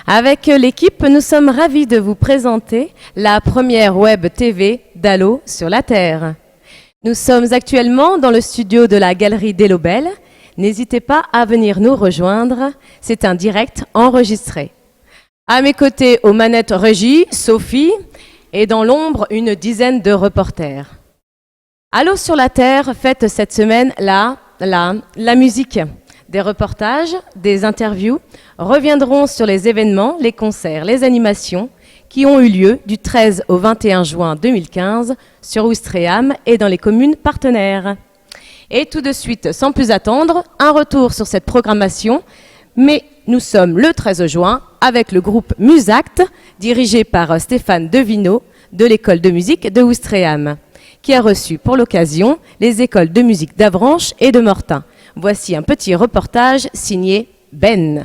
Avec l'équipe, nous sommes ravis de vous présenter la première web TV d'Allo sur la Terre. Nous sommes actuellement dans le studio de la Galerie des Lobels. N'hésitez pas à venir nous rejoindre, c'est un direct enregistré. À mes côtés, aux manettes régie, Sophie, et dans l'ombre, une dizaine de reporters. Allo sur la Terre fête cette semaine la musique. Des reportages, des interviews reviendront sur les événements, les concerts, les animations qui ont eu lieu du 13 au 21 juin 2015 sur Ouistreham et dans les communes partenaires. Et tout de suite, sans plus attendre, un retour sur cette programmation. Mais nous sommes le 13 juin avec le groupe Musact, dirigé par Stéphane Devineau de l'école de musique de Ouistreham, qui a reçu pour l'occasion les écoles de musique d'Avranches et de Mortain. Voici un petit reportage signé Ben.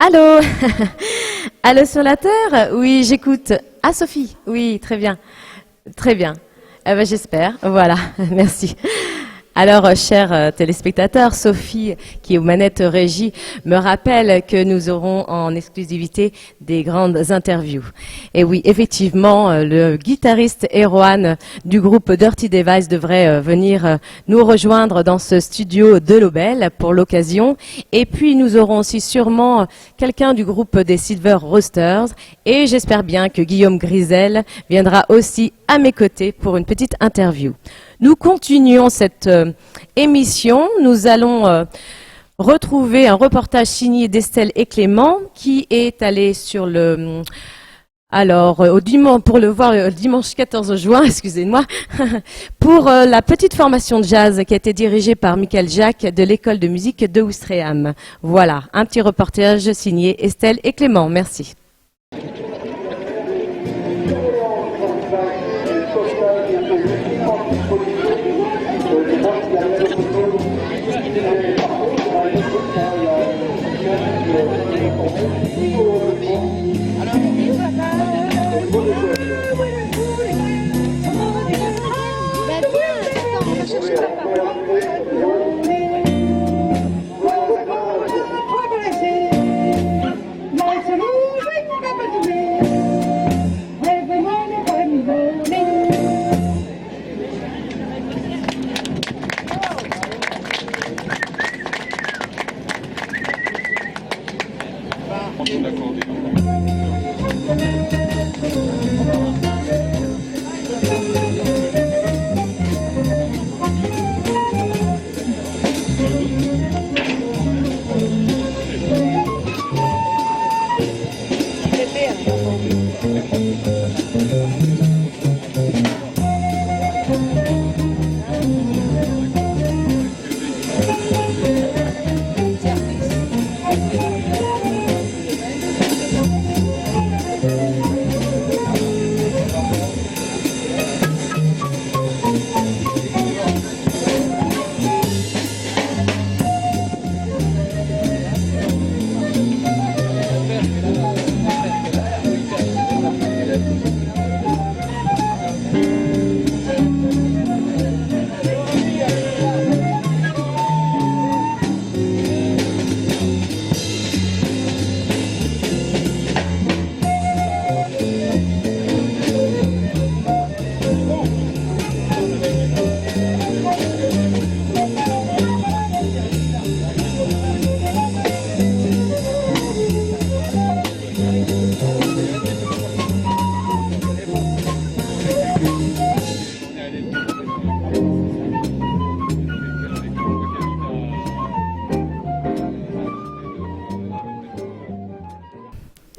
Allô. Allô sur la Terre? Oui, j'écoute. Ah, Sophie? Oui, très bien. Très bien. J'espère. Voilà, merci. Alors, chers téléspectateurs, Sophie, qui est aux manettes régie, me rappelle que nous aurons en exclusivité des grandes interviews. Et oui, effectivement, le guitariste Erwan du groupe Dirty Device devrait venir nous rejoindre dans ce studio de Lobel pour l'occasion. Et puis, nous aurons aussi sûrement quelqu'un du groupe des Silver Roasters. Et j'espère bien que Guillaume Grisel viendra aussi à mes côtés pour une petite interview. Nous continuons cette émission. Nous allons retrouver un reportage signé d'Estelle et Clément qui est allé sur le... Alors, pour le voir le dimanche 14 juin, excusez-moi, pour la petite formation de jazz qui a été dirigée par Michael Jacques de l'école de musique de Ouistreham. Voilà, un petit reportage signé Estelle et Clément. Merci.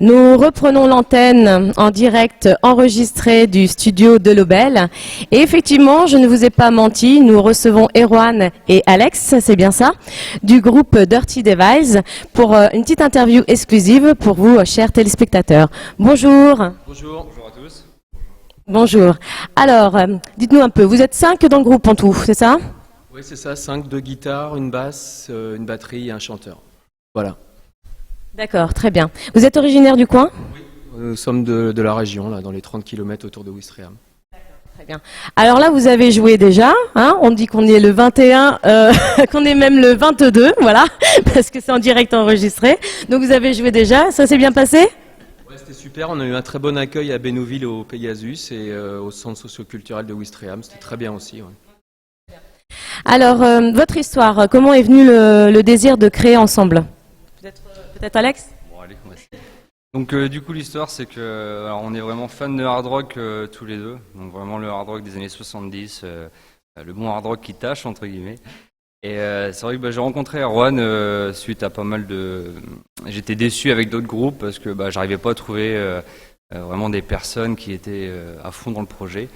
Nous reprenons l'antenne en direct enregistrée du studio de l'Aubel. Et effectivement, je ne vous ai pas menti, nous recevons Erwan et Alex, c'est bien ça, du groupe Dirty Device pour une petite interview exclusive pour vous, chers téléspectateurs. Bonjour. Bonjour. Bonjour à tous. Bonjour. Alors, dites-nous un peu, vous êtes 5 dans le groupe en tout, c'est ça? Oui, c'est ça, 5, 2 guitares, une basse, une batterie et un chanteur. Voilà. D'accord, très bien. Vous êtes originaire du coin? Oui. Nous sommes de la région, là, dans les 30 km autour de Ouistreham. Très bien. Alors là, vous avez joué déjà, hein, on dit qu'on est le 21, qu'on est même le 22, voilà, parce que c'est en direct enregistré. Donc vous avez joué déjà, ça s'est bien passé? Ouais, c'était super, on a eu un très bon accueil à Bénouville au Pegasus et au centre socio-culturel de Ouistreham, c'était très bien aussi. Ouais. Alors, votre histoire, comment est venu le désir de créer ensemble? Peut-être Alex? Bon, allez, on va essayer. Donc du coup l'histoire c'est que alors, on est vraiment fans de hard rock tous les deux, donc vraiment le hard rock des années 70, le bon hard rock qui tâche entre guillemets. Et c'est vrai que j'ai rencontré Erwan suite à pas mal de... J'étais déçu avec d'autres groupes parce que j'arrivais pas à trouver vraiment des personnes qui étaient à fond dans le projet.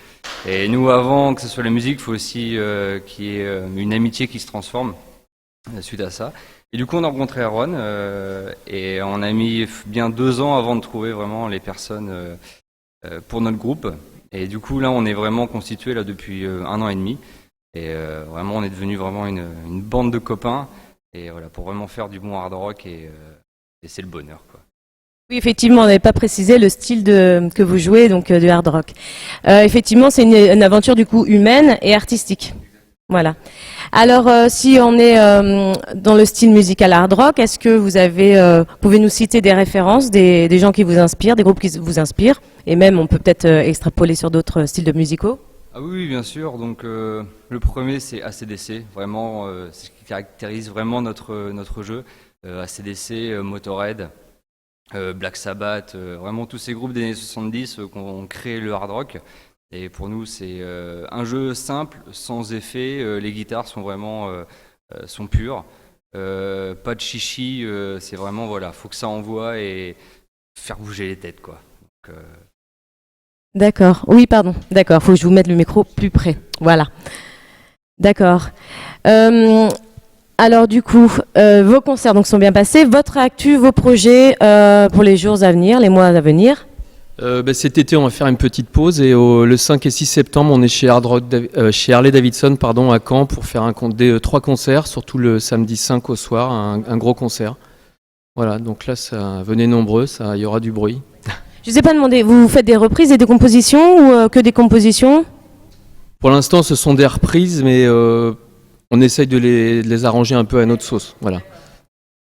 Et nous avant que ce soit la musique, il faut aussi qu'il y ait une amitié qui se transforme suite à ça. Et du coup, on a rencontré Erwan et on a mis bien 2 ans avant de trouver vraiment les personnes pour notre groupe. Et du coup, là, on est vraiment constitué là depuis 1 an et demi. Et vraiment, on est devenu vraiment une bande de copains. Et voilà, pour vraiment faire du bon hard rock et c'est le bonheur, quoi. Oui, effectivement, on n'avait pas précisé le style que vous jouez, donc de hard rock. Effectivement, c'est une aventure du coup humaine et artistique. Voilà. Alors, si on est dans le style musical hard rock, est-ce que vous pouvez nous citer des références, des gens qui vous inspirent, des groupes qui vous inspirent, et même on peut peut-être extrapoler sur d'autres styles de musicaux? Ah oui, bien sûr. Donc le premier c'est AC/DC, vraiment c'est ce qui caractérise vraiment notre jeu. AC/DC, Motorhead, Black Sabbath, vraiment tous ces groupes des années 70 qui ont créé le hard rock. Et pour nous, c'est un jeu simple, sans effet. Les guitares sont vraiment sont pures. Pas de chichi. C'est vraiment, voilà, faut que ça envoie et faire bouger les têtes, quoi. Donc, D'accord. Oui, pardon. D'accord. Faut que je vous mette le micro plus près. Voilà. D'accord. Alors du coup, vos concerts donc sont bien passés. Votre actu, vos projets pour les jours à venir, les mois à venir. Cet été, on va faire une petite pause et le 5 et 6 septembre, on est chez chez Harley Davidson à Caen pour faire 3 concerts, surtout le samedi 5 au soir, un gros concert. Voilà, donc là, venez nombreux, il y aura du bruit. Je ne vous ai pas demandé, vous faites des reprises et des compositions ou que des compositions? Pour l'instant, ce sont des reprises, mais on essaye de les arranger un peu à notre sauce. Voilà.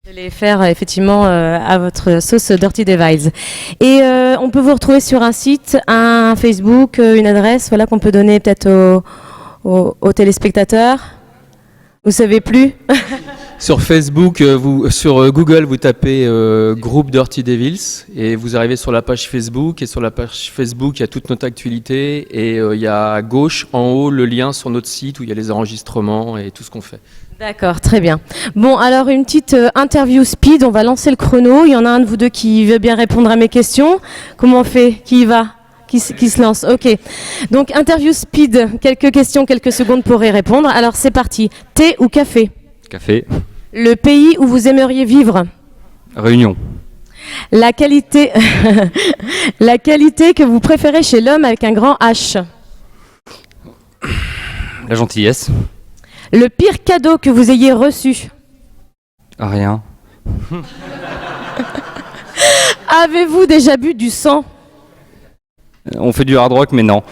De les faire effectivement à votre sauce Dirty Device. Et on peut vous retrouver sur un site, un Facebook, une adresse, voilà, qu'on peut donner peut-être aux téléspectateurs. Vous savez plus? Sur Facebook, sur Google, vous tapez groupe Dirty Devils et vous arrivez sur la page Facebook. Et sur la page Facebook, il y a toute notre actualité et il y a à gauche, en haut, le lien sur notre site où il y a les enregistrements et tout ce qu'on fait. D'accord, très bien. Bon, alors une petite interview speed, on va lancer le chrono. Il y en a un de vous deux qui veut bien répondre à mes questions. Comment on fait? Qui y va? Qui se lance? Ok. Donc interview speed, quelques questions, quelques secondes pour y répondre. Alors c'est parti. Thé ou café? Café. Le pays où vous aimeriez vivre? Réunion. La qualité, la qualité que vous préférez chez l'homme avec un grand H? La gentillesse. Le pire cadeau que vous ayez reçu? Rien. Avez-vous déjà bu du sang? On fait du hard rock, mais non.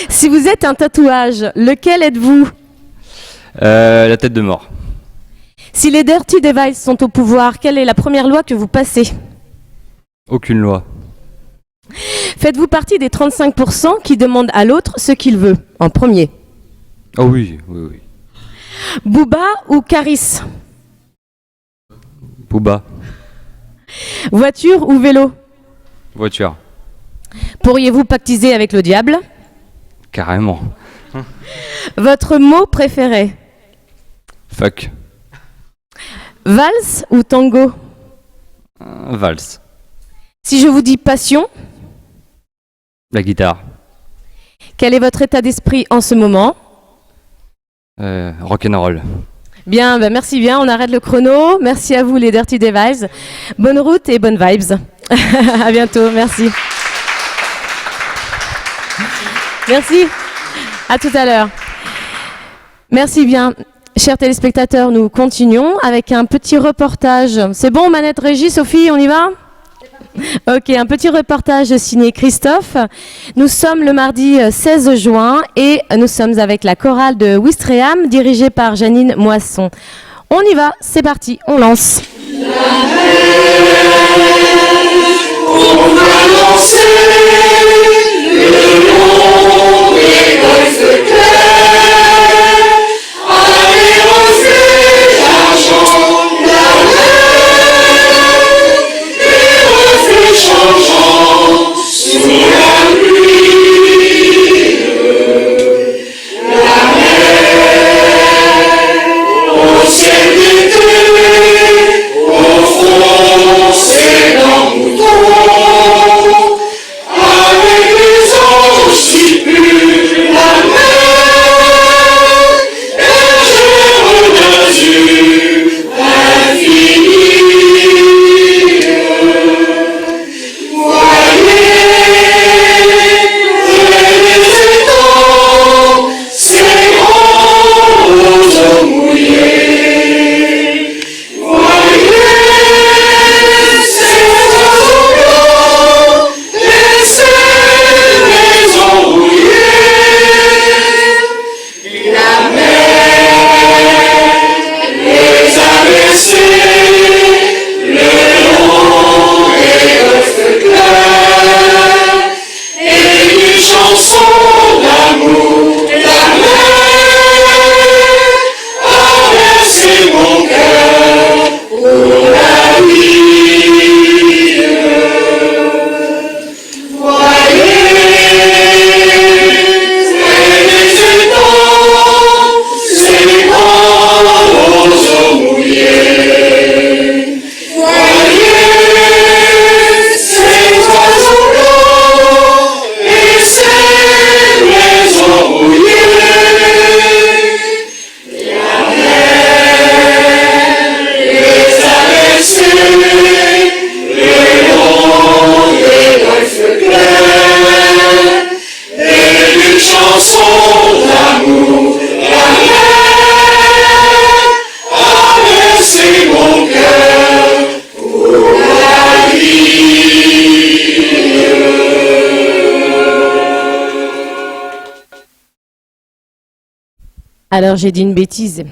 Si vous êtes un tatouage, lequel êtes-vous? La tête de mort. Si les Dirty Devices sont au pouvoir, quelle est la première loi que vous passez? Aucune loi. Faites-vous partie des 35% qui demandent à l'autre ce qu'il veut, en premier? Oh oui, oui, oui. Booba ou Caris? Booba. Voiture ou vélo? Voiture. Pourriez-vous pactiser avec le diable? Carrément. Votre mot préféré? Fuck. Valse ou tango? Valse. Si je vous dis passion? La guitare. Quel est votre état d'esprit en ce moment? Rock'n'roll. Bien, ben merci bien, on arrête le chrono. Merci à vous les Dirty Devices. Bonne route et bonnes vibes. À bientôt, merci. Merci, à tout à l'heure. Merci bien. Chers téléspectateurs, nous continuons avec un petit reportage. C'est bon, manette régie, Sophie, on y va? Ok, un petit reportage signé Christophe. Nous sommes le mardi 16 juin et nous sommes avec la chorale de Ouistreham dirigée par Janine Moisson. On y va, c'est parti, on lance. On va lancer le long des golfes clairs, allez reflets d'argent la mer, des reflets changeants sous la pluie. La mer au ciel d'été, au front c'est dans mouton, avec les anges si purs, la mer, bergère d'azur infinie. Voyez, près des étangs, ces grands roseaux mouillés. Voyez, ces oiseaux blancs et ces maisons rouillées. La mer les a bercés le long des golfes clairs et d'une chanson d'amour. La mer a bercé mon cœur pour la vie. Voyez Alors j'ai dit une bêtise.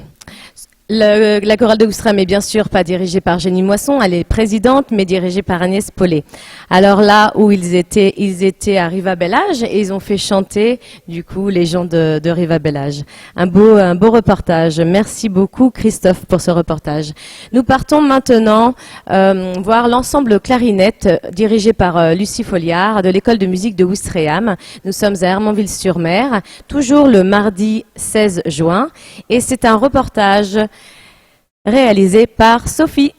La chorale de Ouistreham est bien sûr pas dirigée par Jenny Moisson, elle est présidente, mais dirigée par Agnès Paulet. Alors là où ils étaient à Rivabellage et ils ont fait chanter du coup les gens de Rivabellage. Un beau reportage. Merci beaucoup Christophe pour ce reportage. Nous partons maintenant voir l'ensemble clarinette dirigé par Lucie Folliard de l'école de musique de Ouistreham. Nous sommes à Hermonville-sur-Mer, toujours le mardi 16 juin, et c'est un reportage réalisé par Sophie.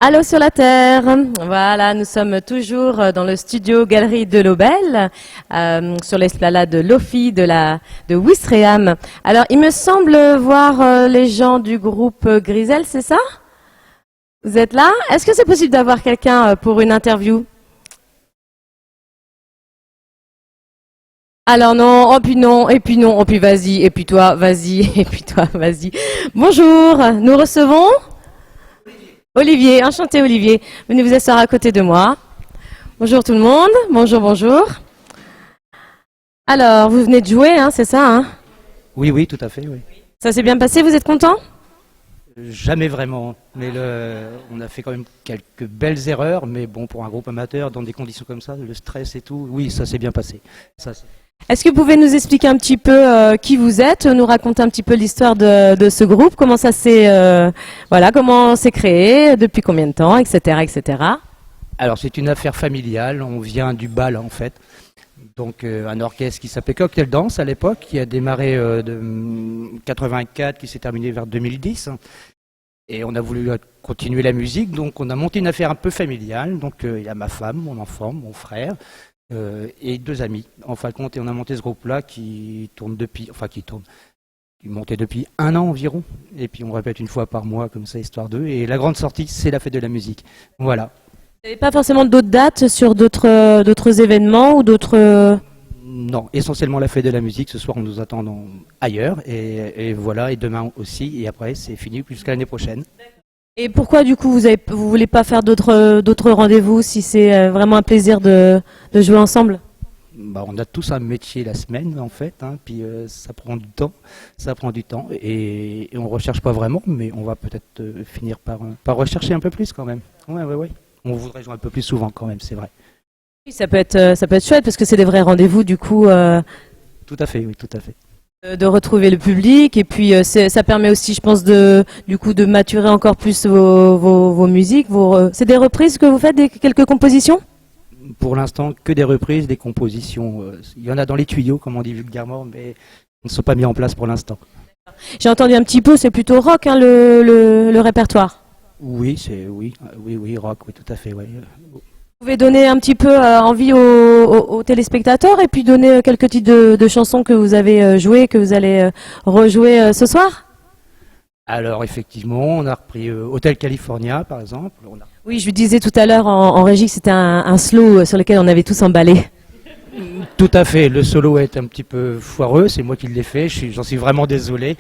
Allô sur la Terre. Voilà, nous sommes toujours dans le studio Galerie de l'Aubel, sur l'esplanade de Lofi de Ouistreham. Alors, il me semble voir les gens du groupe Grisel, c'est ça? Vous êtes là? Est-ce que c'est possible d'avoir quelqu'un pour une interview? Alors non, oh puis non, et puis non, oh puis vas-y, et puis toi, vas-y, et puis toi, vas-y. Bonjour, nous recevons Olivier, enchanté Olivier. Venez vous asseoir à côté de moi. Bonjour tout le monde, bonjour, bonjour. Alors, vous venez de jouer, hein, c'est ça, hein? Oui, oui, tout à fait, oui. Ça s'est bien passé, vous êtes content? Jamais vraiment, mais on a fait quand même quelques belles erreurs, mais bon, pour un groupe amateur, dans des conditions comme ça, le stress et tout, oui, ça s'est bien passé. Est-ce que vous pouvez nous expliquer un petit peu qui vous êtes, nous raconter un petit peu l'histoire de ce groupe, comment ça s'est, voilà, comment c'est créé, depuis combien de temps, etc., etc. Alors c'est une affaire familiale, on vient du bal en fait. Donc un orchestre qui s'appelait Cocktail Dance à l'époque, qui a démarré de 84, qui s'est terminé vers 2010. Et on a voulu continuer la musique, donc on a monté une affaire un peu familiale. Donc il y a ma femme, mon enfant, mon frère et 2 amis. En fin de compte, et on a monté ce groupe-là qui tourne depuis, enfin qui montait depuis 1 an environ. Et puis on répète une fois par mois comme ça, histoire d'eux. Et la grande sortie, c'est la fête de la musique. Voilà. Vous n'avez pas forcément d'autres dates sur d'autres événements ou d'autres... Non, essentiellement la fête de la musique. Ce soir, on nous attend ailleurs. Et voilà, et demain aussi. Et après, c'est fini jusqu'à l'année prochaine. Et pourquoi du coup vous voulez pas faire d'autres rendez-vous si c'est vraiment un plaisir de jouer ensemble? Bah, on a tous un métier la semaine, en fait. Hein, puis ça prend du temps. Ça prend du temps. Et on recherche pas vraiment, mais on va peut-être finir par rechercher un peu plus quand même. Ouais. On voudrait jouer un peu plus souvent quand même, c'est vrai. Oui, ça peut être chouette parce que c'est des vrais rendez-vous du coup Tout à fait, oui, tout à fait. de retrouver le public et puis ça permet aussi, je pense, du coup de maturer encore plus vos musiques. C'est des reprises que vous faites, quelques compositions? Pour l'instant, que des reprises, des compositions. Il y en a dans les tuyaux, comme on dit vulgairement, mais ils ne sont pas mis en place pour l'instant. J'ai entendu un petit peu, c'est plutôt rock hein, le répertoire. Oui, oui, rock, oui, tout à fait, oui. Vous pouvez donner un petit peu envie aux téléspectateurs et puis donner quelques titres de chansons que vous avez jouées, que vous allez rejouer ce soir? Alors effectivement, on a repris Hotel California, par exemple. Oui, je vous disais tout à l'heure en régie que c'était un slow sur lequel on avait tous emballé. Tout à fait, le solo est un petit peu foireux, c'est moi qui l'ai fait, j'en suis vraiment désolé.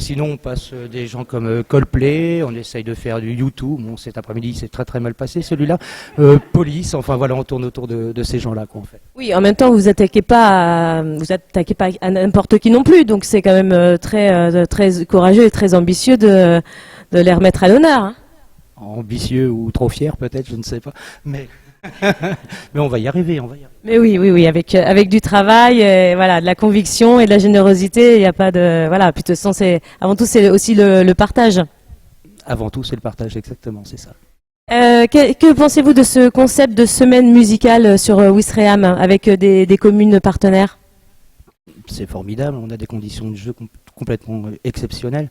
Sinon on passe des gens comme Coldplay, on essaye de faire du U2, bon cet après-midi c'est très très mal passé celui-là. Police, enfin voilà, on tourne autour de ces gens-là quoi en fait. Oui, en même temps vous attaquez pas à n'importe qui non plus, donc c'est quand même très courageux et très ambitieux de les remettre à l'honneur. Hein. Ambitieux ou trop fier peut-être, je ne sais pas, mais... mais on va y arriver, Mais oui, avec du travail, voilà, de la conviction et de la générosité, il n'y a pas de, voilà. Puis de toute façon, avant tout, c'est aussi le partage. Avant tout, c'est le partage, exactement, c'est ça. Que pensez-vous de ce concept de semaine musicale sur Ouistreham avec des communes partenaires? C'est formidable, on a des conditions de jeu complètement exceptionnelles.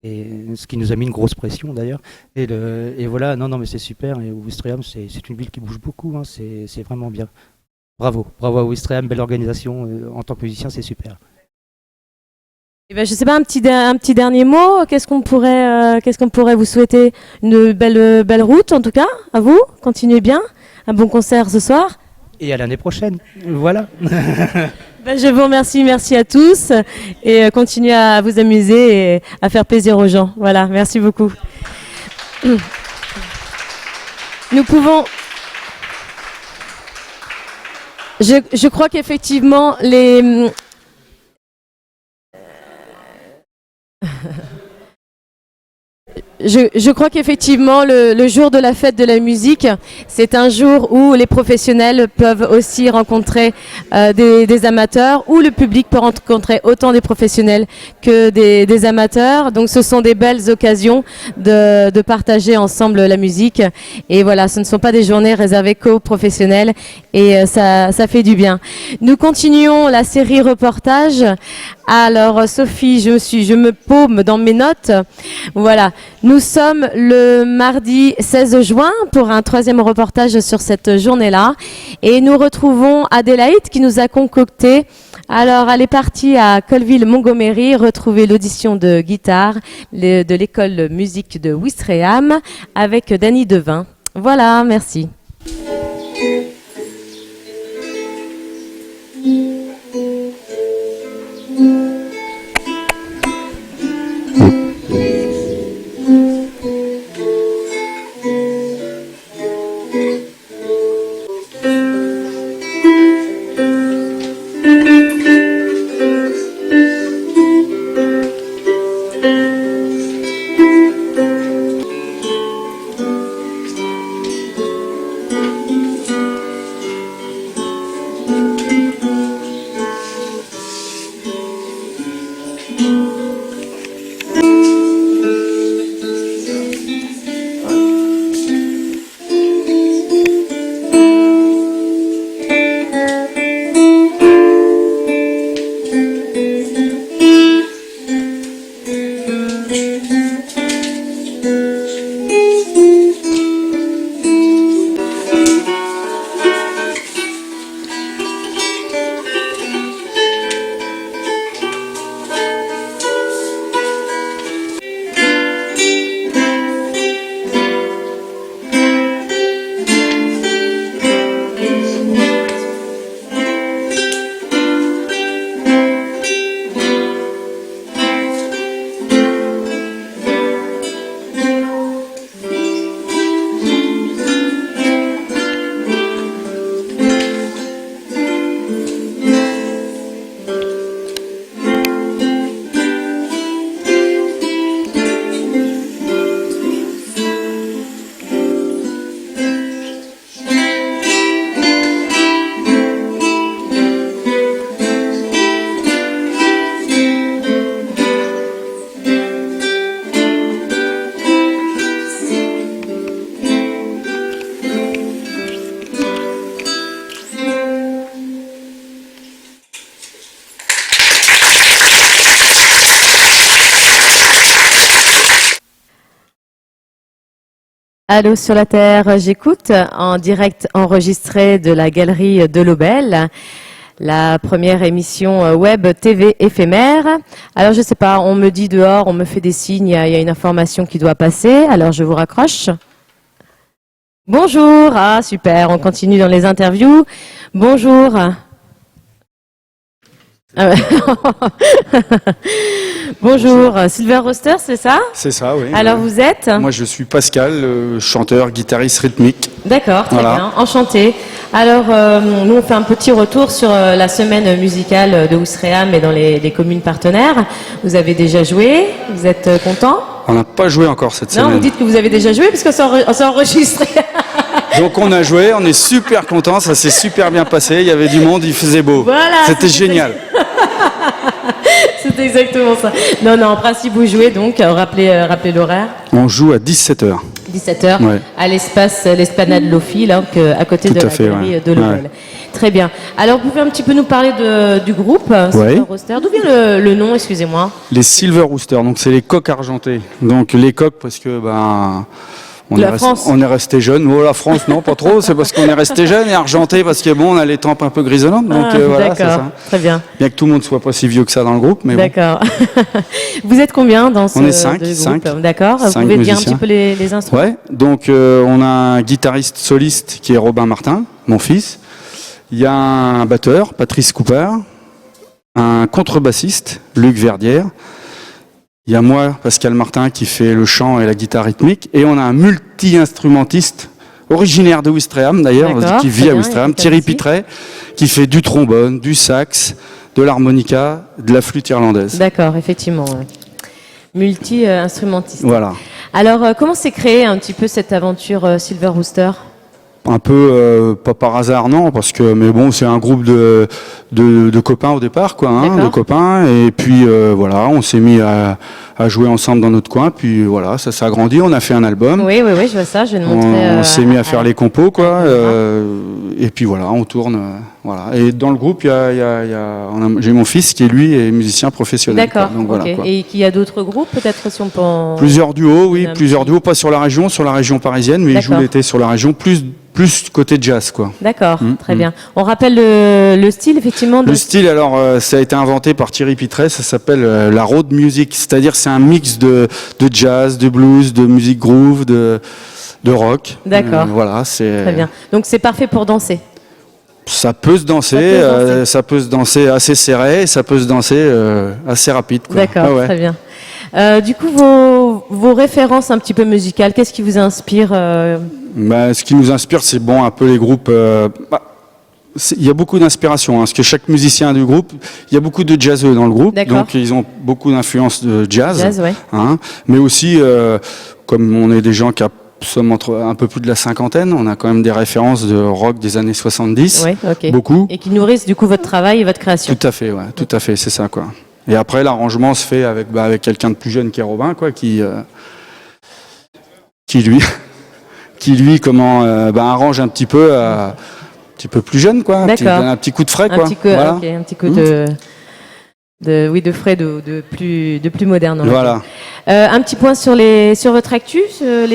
Et ce qui nous a mis une grosse pression d'ailleurs. Et voilà, non, mais c'est super. Et Ouistreham, c'est une ville qui bouge beaucoup. Hein, c'est vraiment bien. Bravo à Ouistreham, belle organisation. En tant que musicien, c'est super. Eh ben, je sais pas, un petit dernier mot. Qu'est-ce qu'on pourrait vous souhaiter? Une belle route en tout cas. À vous. Continuez bien. Un bon concert ce soir. Et à l'année prochaine. Voilà. Ben, je vous remercie, merci à tous et continuez à vous amuser et à faire plaisir aux gens. Voilà, merci beaucoup. Nous pouvons... Je crois qu'effectivement, Je crois qu'effectivement, le jour de la fête de la musique, c'est un jour où les professionnels peuvent aussi rencontrer des amateurs, où le public peut rencontrer autant des professionnels que des amateurs. Donc ce sont des belles occasions de partager ensemble la musique. Et voilà, ce ne sont pas des journées réservées qu'aux professionnels et ça fait du bien. Nous continuons la série reportage. Alors Sophie, je me paume dans mes notes. Voilà. Nous sommes le mardi 16 juin pour un 3e reportage sur cette journée-là. Et nous retrouvons Adélaïde qui nous a concocté. Alors, elle est partie à Colville-Montgomery retrouver l'audition de guitare de l'école musique de Ouistreham avec Dany Devin. Voilà, merci. Allô sur la Terre, j'écoute en direct enregistré de la galerie de l'Aubel, la première émission web TV éphémère. Alors je sais pas, on me dit dehors, on me fait des signes, il y a une information qui doit passer, alors je vous raccroche. Bonjour, ah super, on continue dans les interviews. Bonjour. Ah ouais. Bonjour, Silver Rooster, c'est ça? C'est ça, oui. Alors vous êtes? Moi, je suis Pascal, chanteur, guitariste rythmique. D'accord, très Voilà. bien, enchanté. Alors, nous, on fait un petit retour sur la semaine musicale de Ouistreham et dans les communes partenaires. Vous avez déjà joué, vous êtes content? On n'a pas joué encore cette Non, vous semaine. dites que vous avez déjà joué parce qu'on s'est enregistré. Donc on a joué, on est super contents, ça s'est super bien passé, il y avait du monde, il faisait beau. Voilà, C'était génial. C'était exactement ça. Non, non, en principe, vous jouez donc, rappelez l'horaire. On joue à 17h. 17h, Ouais. à l'esplanade Lofi, là, à côté Tout de à la fait, galerie ouais. de l'Ovel. Ouais. Très bien. Alors, vous pouvez un petit peu nous parler du groupe, Silver Rooster. D'où vient le nom, excusez-moi? Les Silver Roosters, donc c'est les coqs argentés. Donc les coqs parce que France. on est resté jeunes. Oh la France, non pas trop, c'est parce qu'on est resté jeunes et argentés parce que bon, on a les tempes un peu grisonnantes. Donc voilà, c'est D'accord, ça. très bien. Bien que tout le monde soit pas si vieux que ça dans le groupe, mais bon. D'accord. Vous êtes combien dans ce On est cinq, groupe? cinq. D'accord. Vous Cinq pouvez dire un musiciens. petit peu les instruments? Ouais, donc on a un guitariste soliste qui est Robin Martin, mon fils. Il y a un batteur, Patrice Cooper, un contrebassiste, Luc Verdière. Il y a moi, Pascal Martin, qui fait le chant et la guitare rythmique. Et on a un multi-instrumentiste, originaire de Ouistreham d'ailleurs, D'accord, qui très vit à bien, Ouistreham, il y a Thierry quelqu'un Pitret, qui fait du trombone, du sax, de l'harmonica, de la flûte irlandaise. D'accord, effectivement. Ouais. Multi-instrumentiste. Voilà. Alors, comment s'est créée un petit peu cette aventure Silver Rooster? Un peu pas par hasard, non, parce que mais bon, c'est un groupe de copains au départ, quoi, hein, D'accord. de copains, et puis voilà, on s'est mis à jouer ensemble dans notre coin, puis voilà, ça s'est agrandi, on a fait un album, Oui, je vois ça, je vais le on, montrer. s'est mis à faire les compos, quoi, et puis voilà, on tourne, voilà. Et dans le groupe, j'ai mon fils qui lui est musicien professionnel. D'accord, quoi, donc ok. voilà, quoi. Et qu'il y a d'autres groupes, peut-être si on peut en... Plusieurs duos, oui, Un plusieurs petit- duos, pas sur la région parisienne, mais ils jouent D'accord. l'été sur la région, plus côté jazz, quoi. D'accord, très bien. On rappelle le style, effectivement. Le style, alors, ça a été inventé par Thierry Pitret, ça s'appelle la road music, c'est-à-dire c'est un mix de jazz, de blues, de musique groove, de rock. D'accord. Voilà, c'est. Très bien. Donc, c'est parfait pour danser. Ça peut se danser, ça peut se danser assez serré, ça peut se danser assez rapide. Quoi. D'accord, Ah ouais. très bien. Du coup, vos références un petit peu musicales, qu'est-ce qui vous inspire Bah, ce qui nous inspire, c'est bon, un peu les groupes. Il y a beaucoup d'inspiration, hein, parce que chaque musicien du groupe, il y a beaucoup de jazzeux dans le groupe, D'accord. donc ils ont beaucoup d'influence de jazz, Jazz, ouais. hein, mais aussi, comme on est des gens qui sommes entre un peu plus de la cinquantaine, on a quand même des références de rock des années 70, Ouais, ok. beaucoup. Et qui nourrissent du coup votre travail et votre création. Tout à fait, ouais, tout à fait, c'est ça, quoi. Et après, l'arrangement se fait avec quelqu'un de plus jeune qui est Robin, quoi, qui lui, arrange un petit peu plus jeune, quoi. D'accord. Un petit coup de frais, Un quoi. petit coup, Voilà. ok, un petit coup de frais, de plus moderne. Voilà. Un petit point sur votre actu,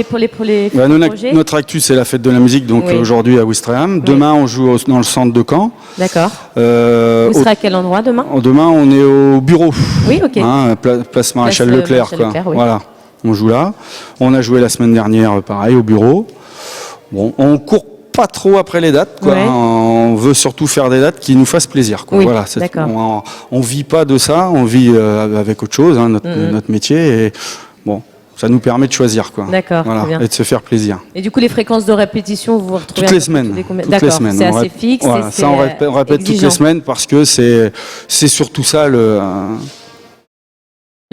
pour les Bah, projets. notre actu, c'est la fête de la musique, donc Oui. aujourd'hui à Ouistreham. Demain, on joue dans le centre de Caen. D'accord. Euh, Vous serez à quel endroit demain? Demain, on est au bureau. Oui, ok. Hein, place Maréchal Place, Leclerc, Maréchal quoi. Leclerc, oui. Voilà. On joue là. On a joué la semaine dernière, pareil, au bureau. Bon, on court pas trop après les dates, quoi. Ouais. On veut surtout faire des dates qui nous fassent plaisir, quoi. Oui, Voilà. d'accord. On vit pas de ça, on vit avec autre chose, hein, notre métier. Et bon, ça nous permet de choisir, quoi. D'accord, Voilà. très bien. Et de se faire plaisir. Et du coup, les fréquences de répétition, vous retrouvez Toutes un les peu semaines. toutes combien- Toutes les D'accord, semaines. c'est On assez fixe. Voilà, et ça, on répète toutes les exigeant. semaines parce que c'est surtout ça le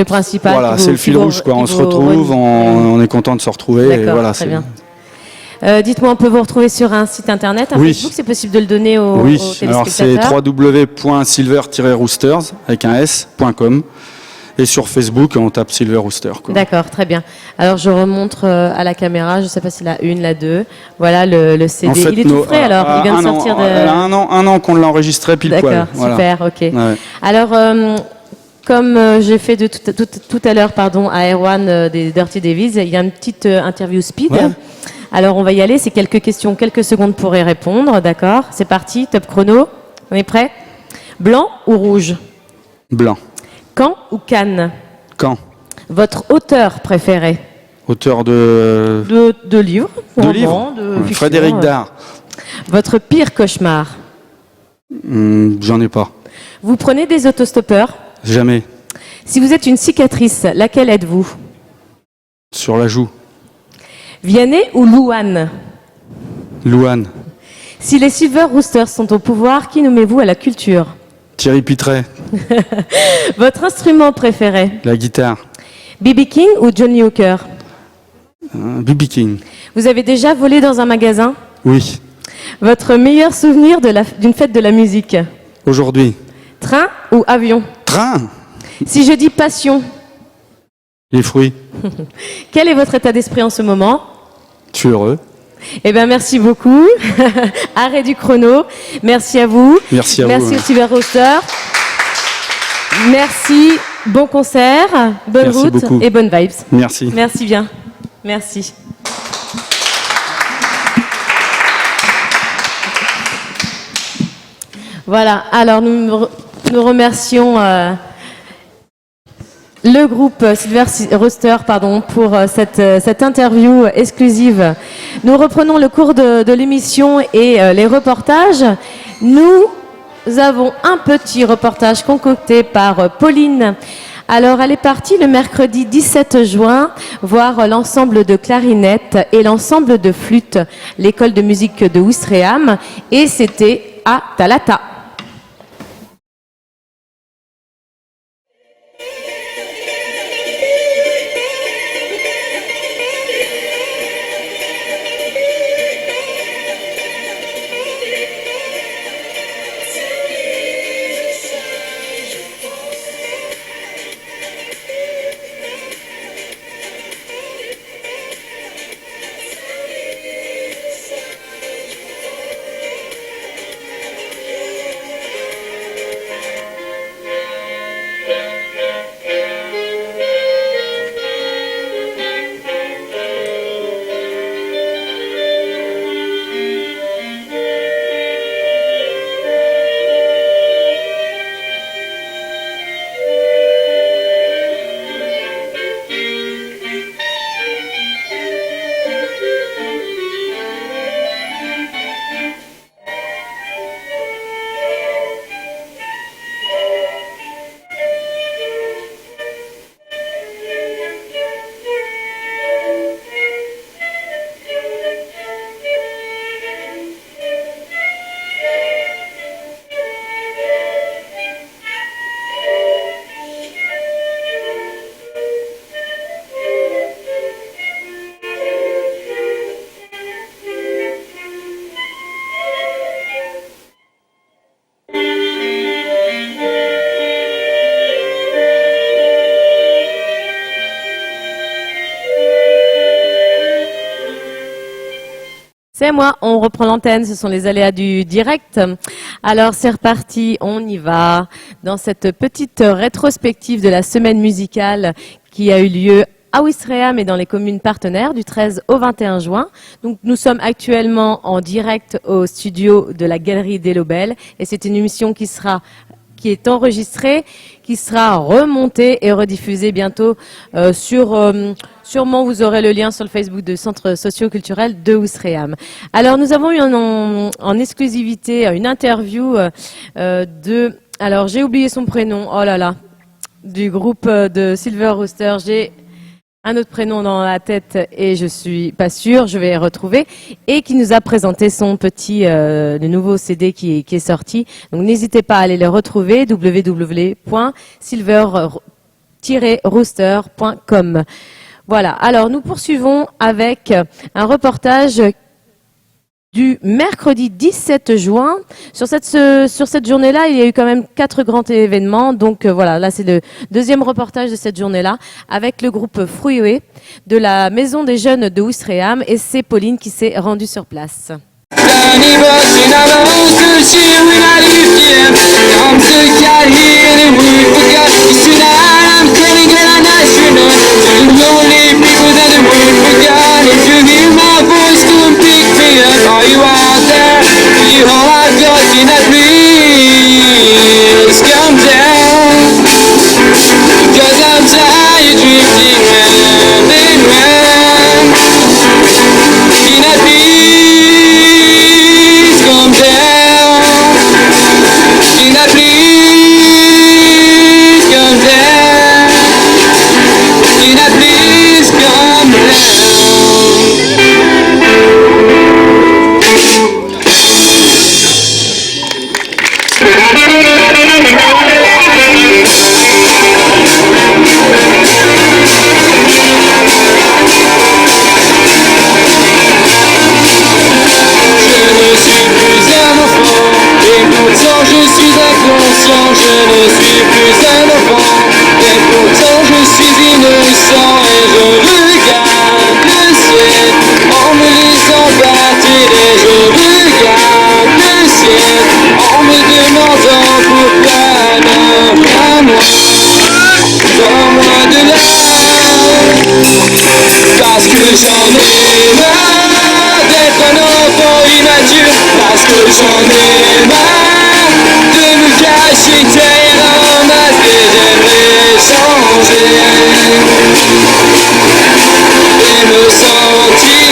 principal. voilà, qui vous- c'est le qui fil vous- rouge, quoi. qui On se vous retrouve, relie. on est content de se retrouver. Et D'accord, voilà, très bien. Dites-moi, on peut vous retrouver sur un site internet, un Oui. Facebook, c'est possible de le donner aux Oui, alors c'est téléspectateurs. www.silver-roosters avec un s.com et sur Facebook on tape Silver Rooster, quoi. D'accord, très bien. Alors je remontre à la caméra, je ne sais pas si la 1, la 2. Voilà le CD. En fait, il est tout frais alors, il vient de sortir de... Elle a un an qu'on l'a enregistré pile poil. D'accord, Voilà. super, ok. Ouais. Alors, comme j'ai fait tout à l'heure, pardon, à Erwan des Dirty Davies, il y a une petite interview speed. Ouais. Alors on va y aller, c'est quelques questions, quelques secondes pour y répondre, d'accord? C'est parti, top chrono. On est prêt? Blanc ou rouge? Blanc. Caen ou Cannes? Caen. Votre auteur préféré? Auteur de De livres? romans, de fiction, Frédéric Dard. Votre pire cauchemar? J'en ai pas. Vous prenez des autostoppeurs? Jamais. Si vous êtes une cicatrice, laquelle êtes-vous? Sur la joue. Vianney ou Louane? Louane. Si les Silver Roosters sont au pouvoir, qui nommez-vous à la culture? Thierry Pitret. Votre instrument préféré? La guitare. B.B. King ou Johnny Hooker? B.B. King. Vous avez déjà volé dans un magasin? Oui. Votre meilleur souvenir d'une fête de la musique? Aujourd'hui. Train ou avion? Train. Si je dis passion, Les fruits. quel est votre état d'esprit en ce moment? Je suis heureux. Eh bien, merci beaucoup. Arrêt du chrono. Merci à vous. Merci à vous. Merci au Silver Rooster. Merci. Bon concert, bonne Merci route beaucoup. et bonnes vibes. Merci. Merci bien. Merci. Voilà, alors nous remercions le groupe Silver Rooster pour cette interview exclusive. Nous reprenons le cours de l'émission et les reportages. Nous avons un petit reportage concocté par Pauline. Alors, elle est partie le mercredi 17 juin voir l'ensemble de clarinettes et l'ensemble de flûtes, l'école de musique de Ouistreham, et c'était à Thalata. C'est moi, on reprend l'antenne, ce sont les aléas du direct. Alors c'est reparti, on y va dans cette petite rétrospective de la semaine musicale qui a eu lieu à Ouistreham et dans les communes partenaires du 13 au 21 juin. Donc nous sommes actuellement en direct au studio de la Galerie des Lobels et c'est une émission qui est enregistrée, qui sera remontée et rediffusée bientôt sûrement vous aurez le lien sur le Facebook du Centre socio-culturel de Ouistreham. Alors nous avons eu en exclusivité une interview alors j'ai oublié son prénom, oh là là, du groupe de Silver Rooster. J'ai un autre prénom dans la tête et je suis pas sûre, je vais retrouver, et qui nous a présenté son le nouveau CD qui est sorti. Donc n'hésitez pas à aller le retrouver, www.silver-rooster.com. Voilà, alors nous poursuivons avec un reportage du mercredi 17 juin. Sur cette journée-là, il y a eu quand même 4 grands événements. Donc voilà, là c'est le deuxième reportage de cette journée-là avec le groupe Fruioué de la Maison des Jeunes de Ouistreham et c'est Pauline qui s'est rendue sur place. Lonely people that the word forgot. If you hear my voice please come parce que j'en ai marre d'être un enfant immature, parce que j'en ai marre de me cacher derrière un masque et j'aimerais changer et me sentir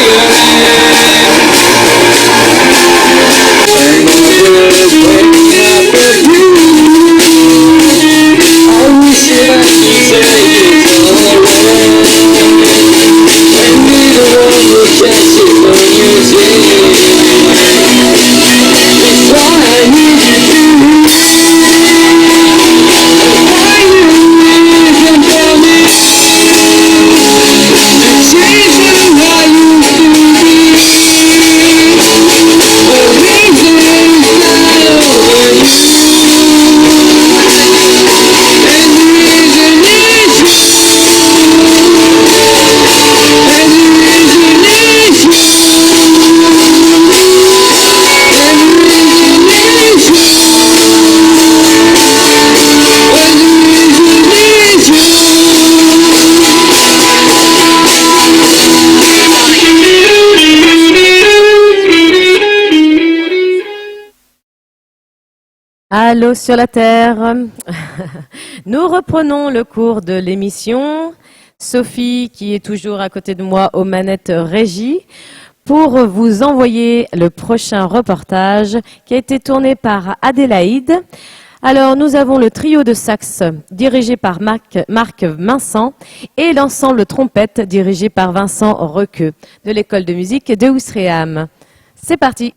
Allô sur la Terre. Nous reprenons le cours de l'émission. Sophie, qui est toujours à côté de moi aux manettes régie, pour vous envoyer le prochain reportage qui a été tourné par Adélaïde. Alors, nous avons le trio de sax dirigé par Marc Vincent et l'ensemble trompette dirigé par Vincent Requeux de l'école de musique de Ouistreham. C'est parti.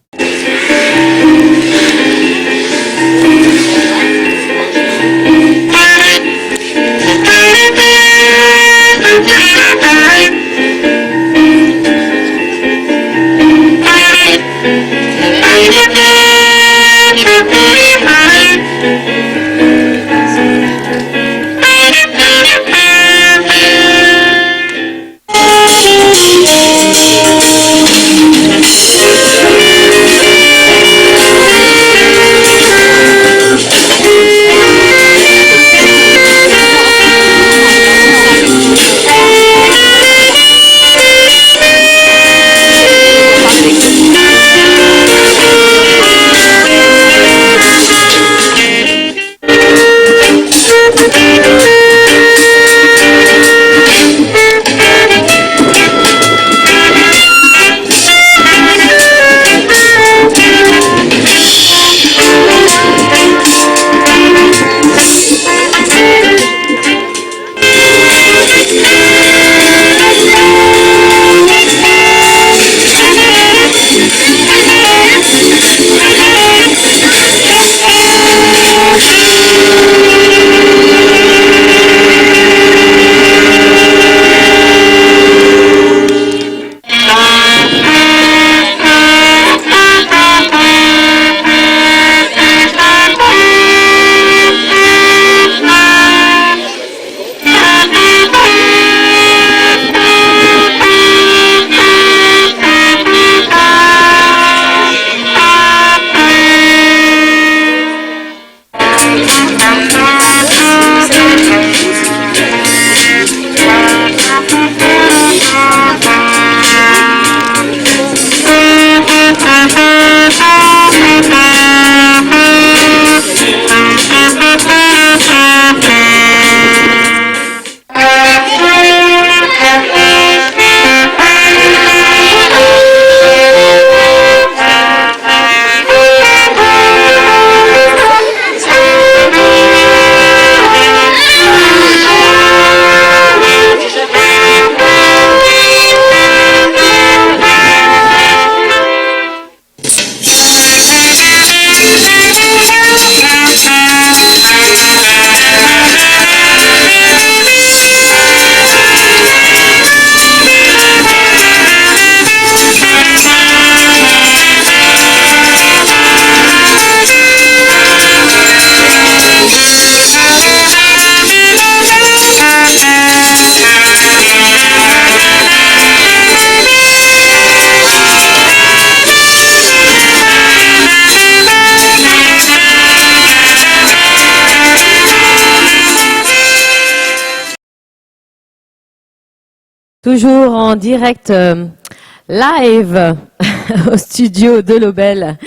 toujours en direct live au studio de l'Aubel.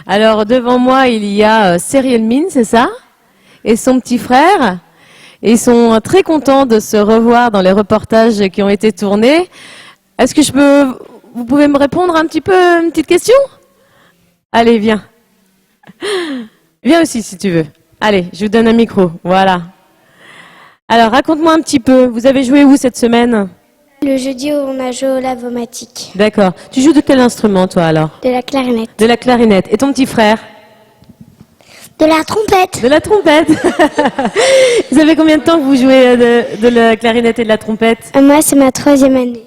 Alors devant moi, il y a Cyril Mine, c'est ça? Et son petit frère. Et ils sont très contents de se revoir dans les reportages qui ont été tournés. Est-ce que vous pouvez me répondre un petit peu, une petite question? Allez, viens. Viens aussi si tu veux. Allez, je vous donne un micro. Voilà. Alors, raconte-moi un petit peu. Vous avez joué où cette semaine? Le jeudi, on a joué au Lavomatique. D'accord. Tu joues de quel instrument, toi, alors? De la clarinette. De la clarinette. Et ton petit frère? De la trompette. De la trompette. Vous avez combien de temps que vous jouez de la clarinette et de la trompette? Moi, c'est ma 3e année.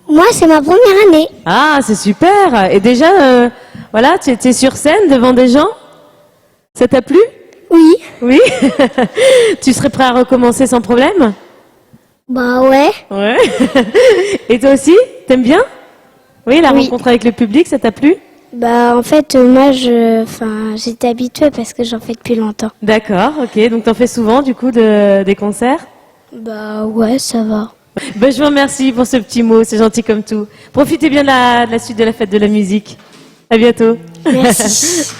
Moi, c'est ma première année. Ah, c'est super. Et déjà, voilà, tu es sur scène devant des gens? Ça t'a plu? Oui. Oui. Tu serais prêt à recommencer sans problème? Bah ouais. Ouais. Et toi aussi? T'aimes bien? Oui, la rencontre avec le public, ça t'a plu? Bah en fait, moi, j'étais habituée parce que j'en fais depuis longtemps. D'accord, ok. Donc t'en fais souvent, du coup, des concerts? Bah ouais, ça va. Ben, je vous remercie pour ce petit mot, c'est gentil comme tout. Profitez bien de la suite de la fête de la musique. À bientôt. Merci.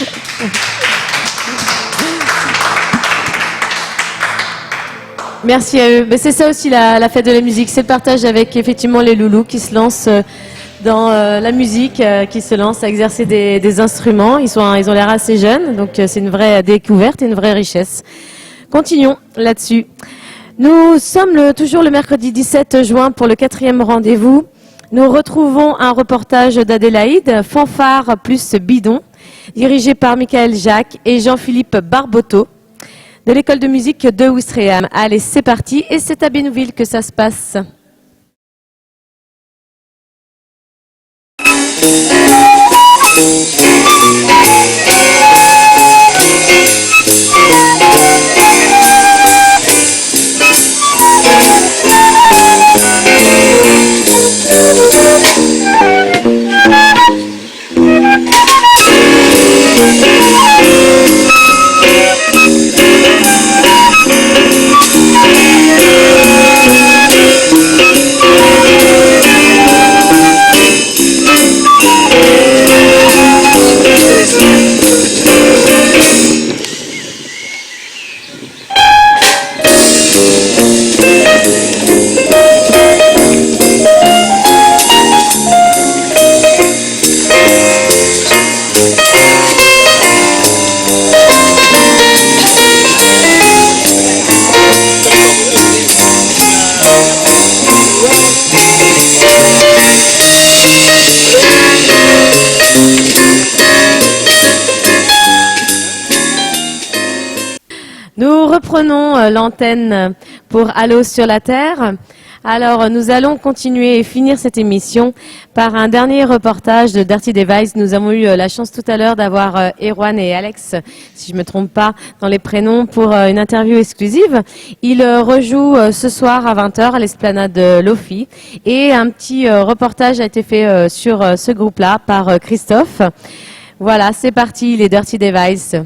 Merci à eux. Ben, c'est ça aussi la fête de la musique, c'est le partage avec effectivement les loulous qui se lancent dans la musique, qui se lancent à exercer des instruments. Ils ont l'air assez jeunes, donc c'est une vraie découverte et une vraie richesse. Continuons là-dessus. Nous sommes toujours le mercredi 17 juin pour le 4e rendez-vous. Nous retrouvons un reportage d'Adélaïde, Fanfare plus Bidon, dirigé par Michael Jacques et Jean-Philippe Barboteau, de l'école de musique de Ouistreham. Allez, c'est parti, et c'est à Bénouville que ça se passe. Nous reprenons l'antenne pour Allô sur la Terre. Alors, nous allons continuer et finir cette émission par un dernier reportage de Dirty Device. Nous avons eu la chance tout à l'heure d'avoir Erwan et Alex, si je ne me trompe pas, dans les prénoms pour une interview exclusive. Ils rejouent ce soir à 20h à l'esplanade Lofi. Et un petit reportage a été fait sur ce groupe-là par Christophe. Voilà, c'est parti, les Dirty Device.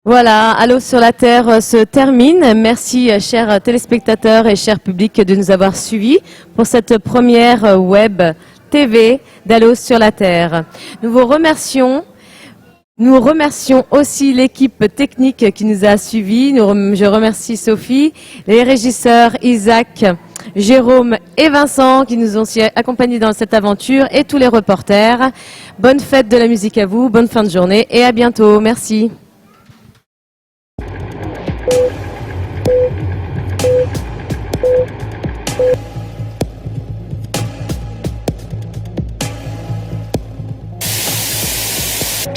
Voilà, Allô sur la Terre se termine. Merci, chers téléspectateurs et chers publics, de nous avoir suivis pour cette première web TV d'Allô sur la Terre. Nous vous remercions. Nous remercions aussi l'équipe technique qui nous a suivis. Je remercie Sophie, les régisseurs Isaac, Jérôme et Vincent qui nous ont aussi accompagnés dans cette aventure et tous les reporters. Bonne fête de la musique à vous, bonne fin de journée et à bientôt. Merci.